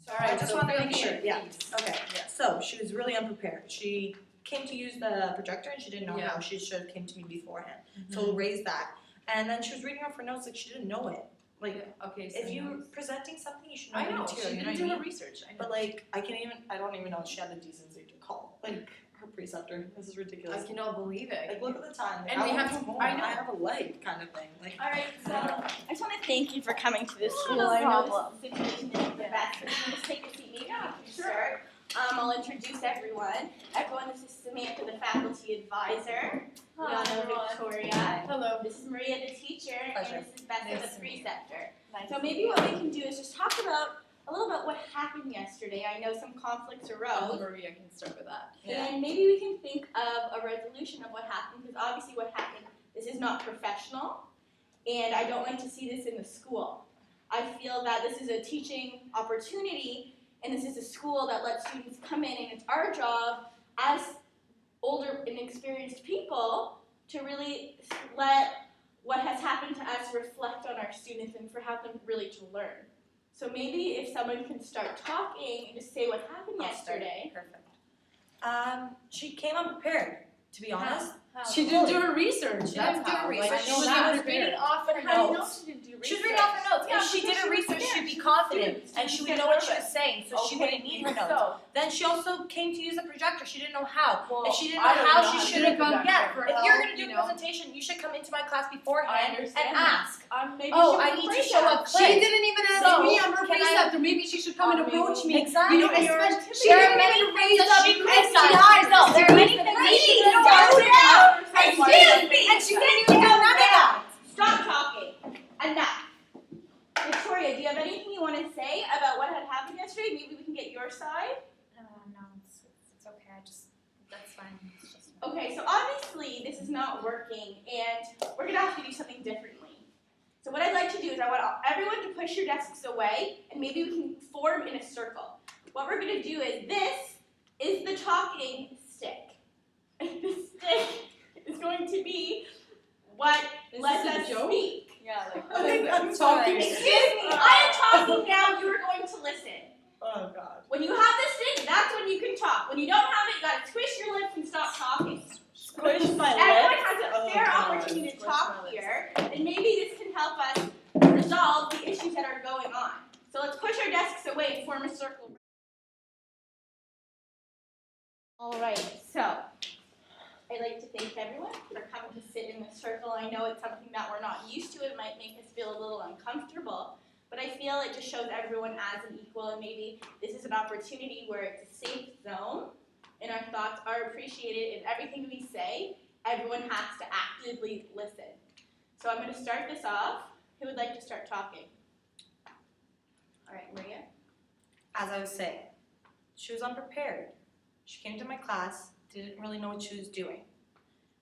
All right, I just so want to fill make me sure, in, yeah. please. Okay, Yeah. so she was really unprepared. She came to use the projector and she didn't know Yeah. how. She should have came to me beforehand. Mm-hmm. So we'll raise that. And then she was reading off her notes like she didn't know it. Like, Yeah, okay, so if you're presenting something, you should know I the know, material, she you know didn't what I do her mean? research, I know. But like, I don't even know if she had the decency to call. Like, her preceptor, this is I ridiculous. cannot believe it. Like, look at the time. Like, And I we wanna have go to- home. I know. I have a life kind of thing. Like, All right, so I just want to thank you for coming to this school. no I know problem. this situation isn't the best, but just take a seat. Maybe we can start. I'll introduce everyone. Everyone, this is Samantha, the faculty advisor. We all know Victoria. Hello. This is Maria, the teacher, Pleasure. and this is Becca, Nice the to meet you. preceptor. So maybe what we can do is just talk about a little about what happened yesterday. I know some conflicts arose. Maria can start with that. Yeah. And maybe we can think of a resolution of what happened, because obviously what happened, this is not professional, and I don't like to see this in the school. I feel that this is a teaching opportunity, and this is a school that lets students come in, and it's our job as older and experienced people to really let what has happened to us reflect on our students and for have them really to learn. So maybe if someone can start talking and just say what happened I'll start. yesterday. Perfect. She came unprepared, to be honest. She didn't do her research, She that's didn't do her how. research. Like, She she was was reading off her How do you know notes. she didn't do research? She was reading off her notes. Yeah, If she because did her she was research, there. she'd be She was confident student. and She she was would know what she was saying, so she wouldn't need her notes. So, Then she also came to use a projector. She didn't know how. well, If she didn't I know don't how, know she how to should do have a gone. projector Yeah. for If you're help, gonna do you a know. presentation, you should come into my class I beforehand and understand. ask. Maybe Oh, she I was need to afraid show that. a She clip. didn't even ask So, me, I'm her can I- preceptor, maybe she should come and approach me. Exactly. You know, especially, she There are didn't many even things raise that up she could have STIs. done. No, there are many things that she could have done. Excuse me. And she didn't even do none of that. Stop talking. Enough. Victoria, do you have anything you want to say about what had happened yesterday? Maybe we can get your side. No, it's okay. That's fine. It's just Okay, so obviously this is not working, and we're gonna have to do something differently. So what I'd like to do is I want everyone to push your desks away, and maybe we can form in a circle. What we're gonna do is this is the talking stick. And the stick is going to be what lets us speak. Yeah, like, I'm sorry. Excuse me, I am talking now, you are going to listen. Oh God. When you have this stick, that's when you can talk. When you don't have it, you gotta twist your lips and stop talking. Squish my Everyone lips. has a Oh, fair God. opportunity to Squish talk my lips. here, and maybe this can help us resolve the issues that are going on. So let's push our desks away and form a circle. All right, so I'd like to thank everyone for coming to sit in this circle. I know it's something that we're not used to. It might make us feel a little uncomfortable, but I feel it just shows everyone as an equal, and maybe this is an opportunity where it's a safe zone, and our thoughts are appreciated, and everything we say, everyone has to actively listen. So I'm going to start this off. Who would like to start talking? All right, Maria. As I was saying, she was unprepared. She came to my class, didn't really know what she was doing.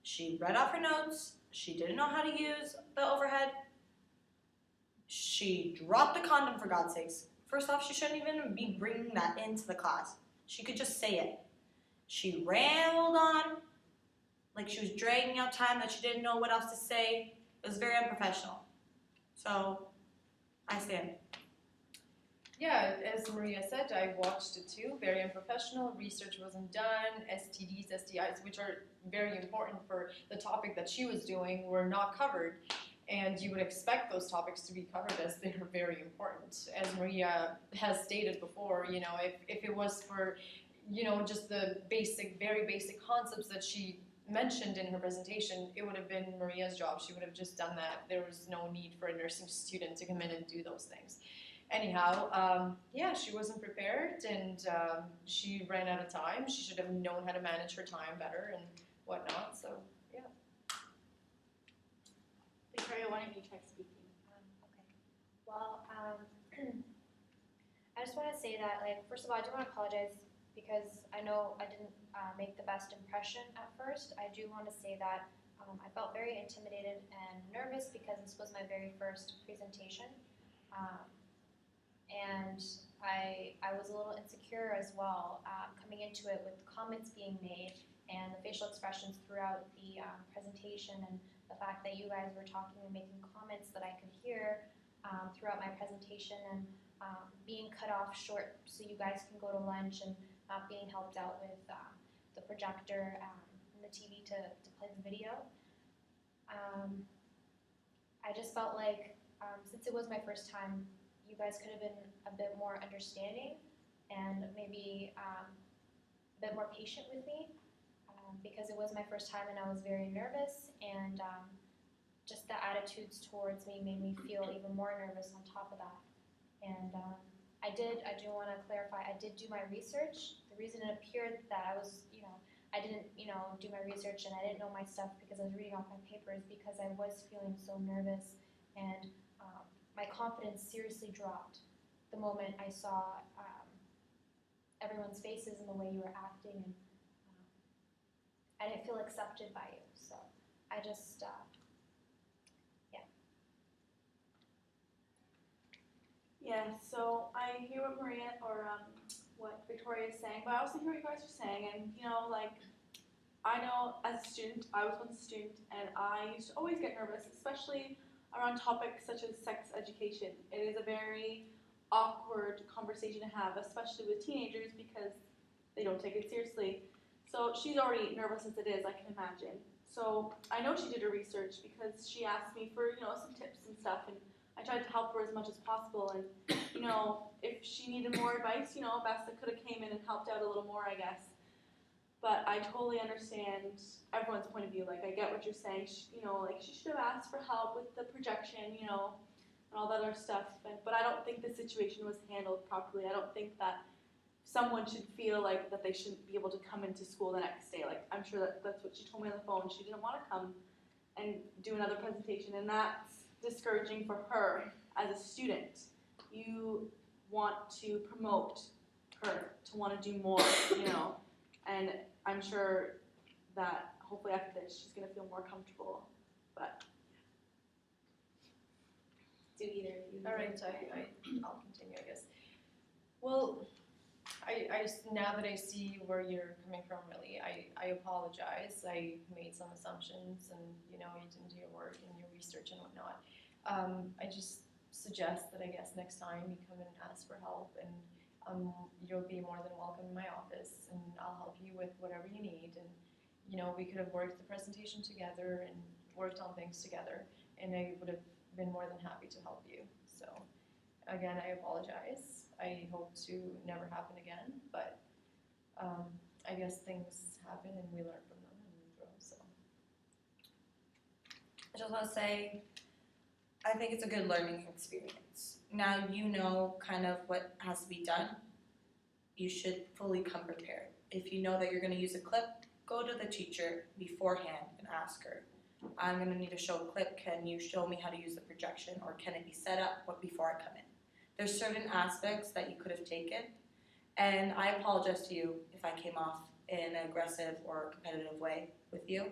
She read off her notes. She didn't know how to use the overhead. She dropped the condom, for God's sakes. First off, she shouldn't even be bringing that into the class. She could just say it. She rambled on like she was dragging out time, that she didn't know what else to say. It was very unprofessional. So, I stand. yeah, as Maria said, I watched it too. Very unprofessional. Research wasn't done. STDs, STIs, which are very important for the topic that she was doing, were not covered. And you would expect those topics to be covered as they are very important. As Maria has stated before, you know, if it was for, you know, just the basic, very basic concepts that she mentioned in her presentation, it would have been Maria's job. She would have just done that. There was no need for a nursing student to come in and do those things. Anyhow, yeah, she wasn't prepared, and she ran out of time. She should have known how to manage her time better and whatnot, so yeah. Victoria, why don't you try speaking? okay. Well, I just want to say that, like, first of all, I do want to apologize because I know I didn't make the best impression at first. I do want to say that I felt very intimidated and nervous because this was my very first presentation. And I was a little insecure as well, coming into it with comments being made and the facial expressions throughout the presentation, and the fact that you guys were talking and making comments that I could hear throughout my presentation. And being cut off short so you guys can go to lunch and not being helped out with the projector and the TV to play the video. I just felt like since it was my first time, you guys could have been a bit more understanding and maybe a bit more patient with me because it was my first time and I was very nervous, and just the attitudes towards me made me feel even more nervous on top of that. And I do want to clarify, I did do my research. The reason it appeared that I was, I didn't, do my research and I didn't know my stuff because I was reading off my papers because I was feeling so nervous, and my confidence seriously dropped the moment I saw everyone's faces and the way you were acting, and I didn't feel accepted by you. So I just, Yeah, so I hear what what Victoria is saying, but I also hear what you guys are saying, and I know as a student, I was once a student, and I used to always get nervous, especially around topics such as sex education. It is a very awkward conversation to have, especially with teenagers, because they don't take it seriously. So she's already nervous as it is, I can imagine. So I know she did her research because she asked me for, some tips and stuff, and I tried to help her as much as possible. And, if she needed more advice, Vesta could have came in and helped out a little more, I guess. But I totally understand everyone's point of view. I get what you're saying. She should have asked for help with the projection, and all that other stuff. But I don't think the situation was handled properly. I don't think that someone should feel like that they shouldn't be able to come into school the next day. I'm sure that's what she told me on the phone. She didn't want to come and do another presentation, and that's discouraging for her as a student. You want to promote her to want to do more, and I'm sure that hopefully after this she's going to feel more comfortable. But do either of you? All right, I'll continue, I guess. Well, now that I see where you're coming from, really, I apologize. I made some assumptions, and you didn't do your work and your research and whatnot. I just suggest that I guess next time you come and ask for help, and you'll be more than welcome in my office, and I'll help you with whatever you need. And we could have worked the presentation together and worked on things together, and I would have been more than happy to help you. So again, I apologize. I hope to never happen again, but I guess things happen and we learn from them and we grow. So I just want to say, I think it's a good learning experience. Now you know kind of what has to be done. You should fully come prepared. If you know that you're going to use a clip, go to the teacher beforehand and ask her, I'm going to need to show a clip. Can you show me how to use the projection, or can it be set up before I come in? There's certain aspects that you could have taken, and I apologize to you if I came off in an aggressive or competitive way with you.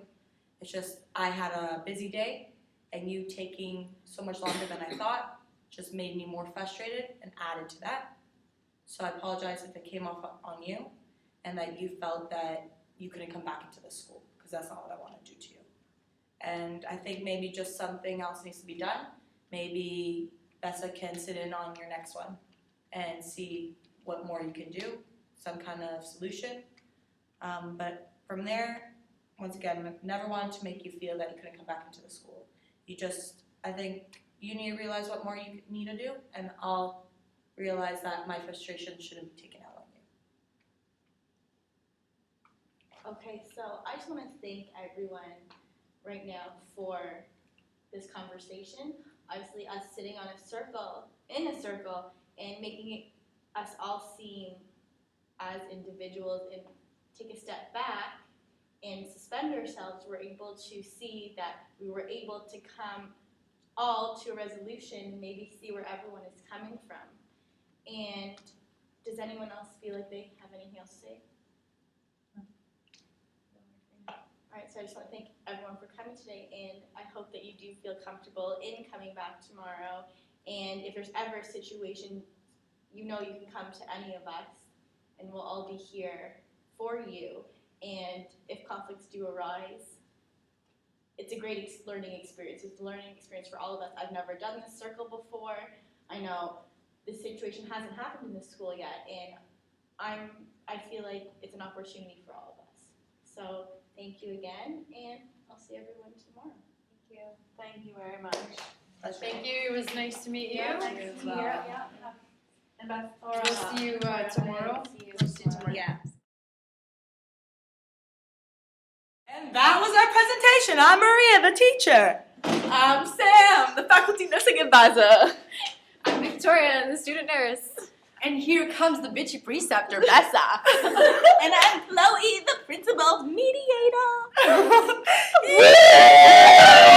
It's just I had a busy day, and you taking so much longer than I thought just made me more frustrated and added to that. So I apologize if it came off on you and that you felt that you couldn't come back into the school, because that's not what I want to do to you. And I think maybe just something else needs to be done. Maybe Vesta can sit in on your next one and see what more you can do, some kind of solution. But from there, once again, I never wanted to make you feel that you couldn't come back into the school. I think you need to realize what more you need to do, and I'll realize that my frustration shouldn't be taken out on you. Okay, so I just want to thank everyone right now for this conversation. Obviously, us sitting in a circle, and making us all seem as individuals and take a step back and suspend ourselves, we're able to see that we were able to come all to a resolution and maybe see where everyone is coming from. And does anyone else feel like they have anything else to say? Alright, so I just want to thank everyone for coming today, and I hope that you do feel comfortable in coming back tomorrow. And if there's ever a situation, you can come to any of us, and we'll all be here for you. And if conflicts do arise, it's a great learning experience. It's a learning experience for all of us. I've never done this circle before. I know this situation hasn't happened in this school yet, and I feel like it's an opportunity for all of us. So thank you again, and I'll see everyone tomorrow. Thank you. Thank you very much. Thank you. It was nice to meet you. And Beth, We'll see you tomorrow. We'll see you tomorrow. Yeah. And that was our presentation. I'm Maria, the teacher. I'm Sam, the faculty nursing advisor. I'm Victoria, the student nurse. And here comes the bitchy preceptor, Bessa. And I'm Chloe, the principal's mediator. Yeah!